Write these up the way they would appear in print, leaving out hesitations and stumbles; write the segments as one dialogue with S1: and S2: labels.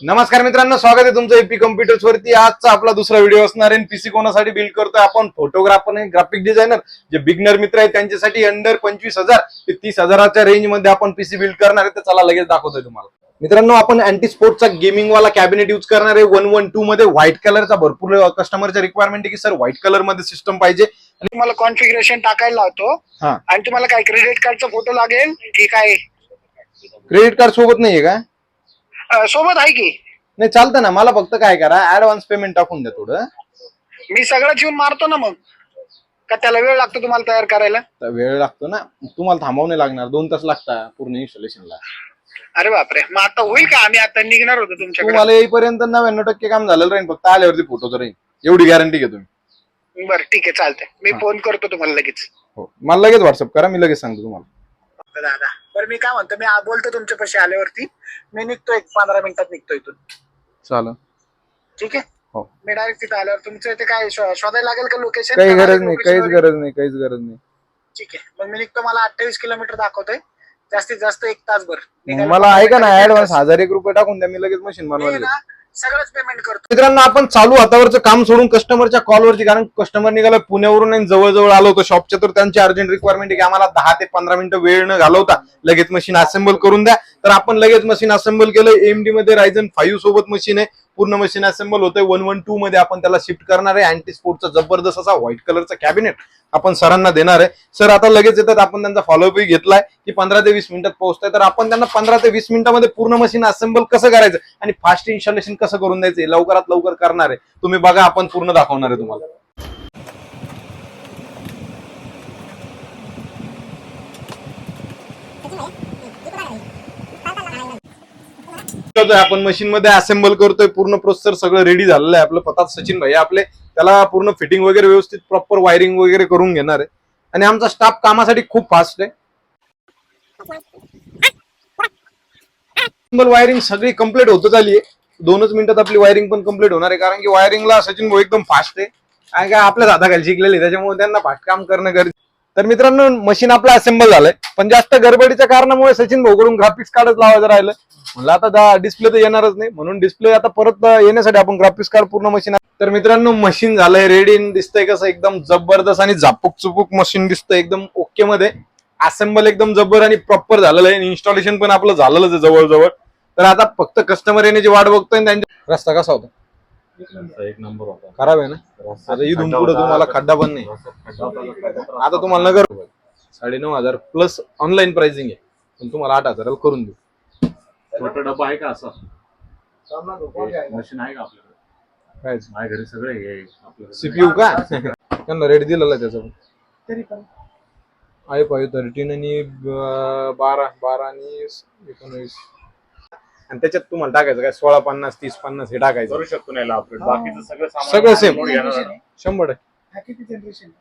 S1: नमस्कार मित्रांनो, स्वागत आहे तुमचं एपी कम्प्युटर्स वरती। आजचा आपला दुसरा व्हिडिओ असणार आहे। पीसी कोणासाठी बिल्ड करतोय आपण? फोटोग्राफर आणि ग्राफिक डिझायनर जे बिगनर मित्र आहेत त्यांच्यासाठी अंडर 25,000 ते 30,000च्या रेंज मध्ये आपण पीसी बिल्ड करणार आहे। तर चला लगेच दाखवतोय तुम्हाला। मित्रांनो, आपण अँटी स्पोर्टचा गेमिंग वाला कॅबिनेट यूज करणार आहे 112 मध्ये। व्हाईट कलरचा भरपूर कस्टमरच्या रिक्वायरमेंट आहे की सर व्हाईट कलर मध्ये सिस्टम पाहिजे।
S2: तुम्हाला कॉन्फिगरेशन टाकायला लावतो आणि तुम्हाला काय क्रेडिट कार्डचा फोटो लागेल की काय?
S1: क्रेडिट कार्ड सोबत नाहीये का?
S2: सोबत आहे की
S1: नाही, चालतं ना। मला फक्त काय करा, ऍडव्हान्स पेमेंट टाकून द्या थोडं।
S2: मी सगळं जीवन मारतो ना। मग का त्याला वेळ लागतो तुम्हाला तयार करायला?
S1: वेळ लागतो ना, तुम्हाला थांबावं नाही लागणार। 2 तास लागतात पूर्ण इन्स्टॉलेशनला।
S2: अरे बापरे, मग आता होईल का? आम्ही आता निघणार होतो तुमच्याकडे।
S1: तुम्हाला येईपर्यंत 99% काम झालेलं राहील, फक्त आल्यावरती फोटोचं राहील, एवढी गॅरंटी घ्या तुम्ही।
S2: बरं ठीक आहे, चालतंय। मी फोन करतो तुम्हाला लगेच।
S1: हो, मला लगेच व्हॉट्सअप करा, मी लगेच सांगतो तुम्हाला।
S2: दादा बरं, मी काय म्हणतो, मी बोलतो तुमच्या पाशी आल्यावरती। मी निघतो, 15 मिनिटात निघतो इथून।
S1: चालेल,
S2: ठीक आहे।
S1: हो।
S2: मी डायरेक्ट तिथं आल्यावर तुमचं इथे काय शोधायला लागेल का लोकेशन?
S1: काही गरज नाही, काहीच गरज नाही, काहीच गरज नाही।
S2: ठीक आहे, मग मी निघतो। मला 28 किलोमीटर दाखवतोय, जास्तीत जास्त 1 तासभर।
S1: मला ऐका ना, ऍडव्हान्स 1001 रुपये टाकून द्या, मी लगेच मशीन बनवायला
S2: सगळंच पेमेंट करतो।
S1: मित्रांनो, आपण चालू हातावरचं काम सोडून कस्टमरच्या कॉलवरची, कारण कस्टमर निघाला पुण्यावरून आणि जवळ आलो होतो शॉपच्या, तर त्यांची अर्जंट रिक्वायरमेंट आहे की आम्हाला 10 ते 15 मिनिटं वेळ न घालवता लगेच मशीन असेंबल करून द्या। तर आपण लगेच मशीन असेंबल केलं। एएमडी मध्ये Ryzen 5 सोबत मशीन आहे, पूर्ण मशीन असेंबल होतंय। 112 मध्ये आपण त्याला शिफ्ट करणार आहे। अँटी स्पोर्टचा जबरदस्त असा व्हाईट कलरचा कॅबिनेट आपण सरांना देणार आहे। सर आता लगेच येतात। आपण त्यांचा फॉलोअपही घेतलाय की 15 ते 20 मिनिटात पोहोचताय। तर आपण त्यांना 15 ते 20 मिनिटांमध्ये पूर्ण मशीन असेंबल कसं करायचं आणि फास्ट इन्स्टॉलेशन कसं करून द्यायचं लवकरात लवकर करणार आहे। तुम्ही बघा, आपण पूर्ण दाखवणार आहे तुम्हाला। आपण मशीन मध्ये असेंबल करतोय, पूर्ण प्रोसेसर सगळं रेडी झालेलं आहे आपलं। पतात सचिन भाई आपले, त्याला पूर्ण फिटिंग वगैरे व्यवस्थित प्रॉपर वायरिंग वगैरे करून घेणार आहे। आणि आमचा स्टाफ कामासाठी खूप फास्ट आहे। वायरिंग सगळी कंप्लीट होत झाली आहे। 2च मिनिटात आपली वायरिंग पण कंप्लीट होणार आहे, कारण की वायरिंगला सचिन भाऊ एकदम फास्ट आहे आणि काय आपल्याच हाताखाली शिकलेले, त्याच्यामुळे त्यांना फास्ट काम करणं गरजेचं। तर मित्रांनो, मशीन आपलं असेंबल झालंय, पण जास्त गडबडीच्या कारणामुळे सचिन भाऊकडून ग्राफिक्स कार्डच लावायचं राहिलं। म्हणलं आता डिस्प्ले तर येणारच नाही, म्हणून डिस्प्ले आता परत येण्यासाठी आपण ग्राफिक्स कार्ड पूर्ण मशीन। तर मित्रांनो, मशीन झालंय रेडी, दिसतंय कसं एकदम जबरदस्त आणि झापूक चुपूक मशीन दिसतंय, एकदम ओके मध्ये। असेंबल एकदम जबर आणि प्रॉपर झालेलं आहे। इन्स्टॉलेशन पण आपलं झालेलंच आहे जवळ। तर आता फक्त कस्टमर येण्याची वाट बघतोय। त्यांचा रस्ता कसा होता?
S3: एक नंबर होता।
S1: खराब आहे ना? आता इथून पुढे तुम्हाला खड्डा पण नाही। आता तुम्हाला नगर 9,500 प्लस ऑनलाईन प्राइसिंग आहे, पण तुम्हाला 8,000 करून देऊ।
S3: छोटा डब्बा आहे का असा? मशीन आहे का आपल्याकडे?
S1: काय
S3: माझ्या घरी सगळे आहे आपल्याकडे।
S1: सीपीयू का? त्यांना रेट दिलेला आहे त्याचा, तरी पण i5 13 आणि 12 आणि 19, आणि त्याच्यात तुम्हाला टाकायचं काय 1650 3050 हे टाकायचं।
S3: करू शकतो नाही अपडेट, बाकीचं सगळं
S1: सगळं सेम
S3: सामान
S1: 100%।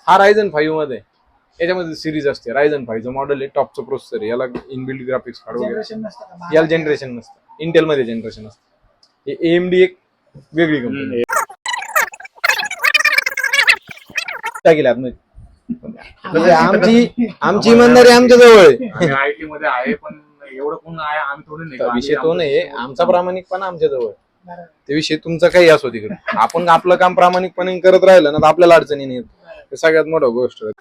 S1: हा Ryzen 5 मध्ये, याच्यामध्ये सिरीज असते। Ryzen 5 चं मॉडेल आहे, टॉपचं प्रोसेसर, याला इनबिल्ट ग्राफिक्स कार्ड वगैरे, याला जनरेशन नसतं। इंटेल मध्ये जनरेशन असतं। हे AMD एक वेगळी कंपनी आमची इमानदारी आमच्या जवळ आहे।
S3: आयटी मध्ये आहे, पण एवढं कोण आहे आम्ही थोडी नाही।
S1: विषय तो नाही, आमचा प्रामाणिकपणा आमच्या जवळ। ते विषय तुमचा काही असो तिकडे, आपण आपलं काम प्रामाणिकपणे करत राहिलं ना तर आपल्याला अडचणी नाही येत। हे सगळ्यात मोठा गोष्ट आहे।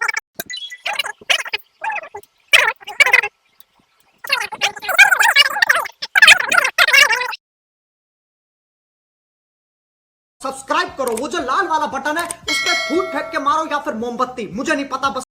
S4: सब्सक्राइब करो, वो जो लाल वाला बटन है उस पर फूट फेंक के मारो या फिर मोमबत्ती, मुझे नहीं पता, बस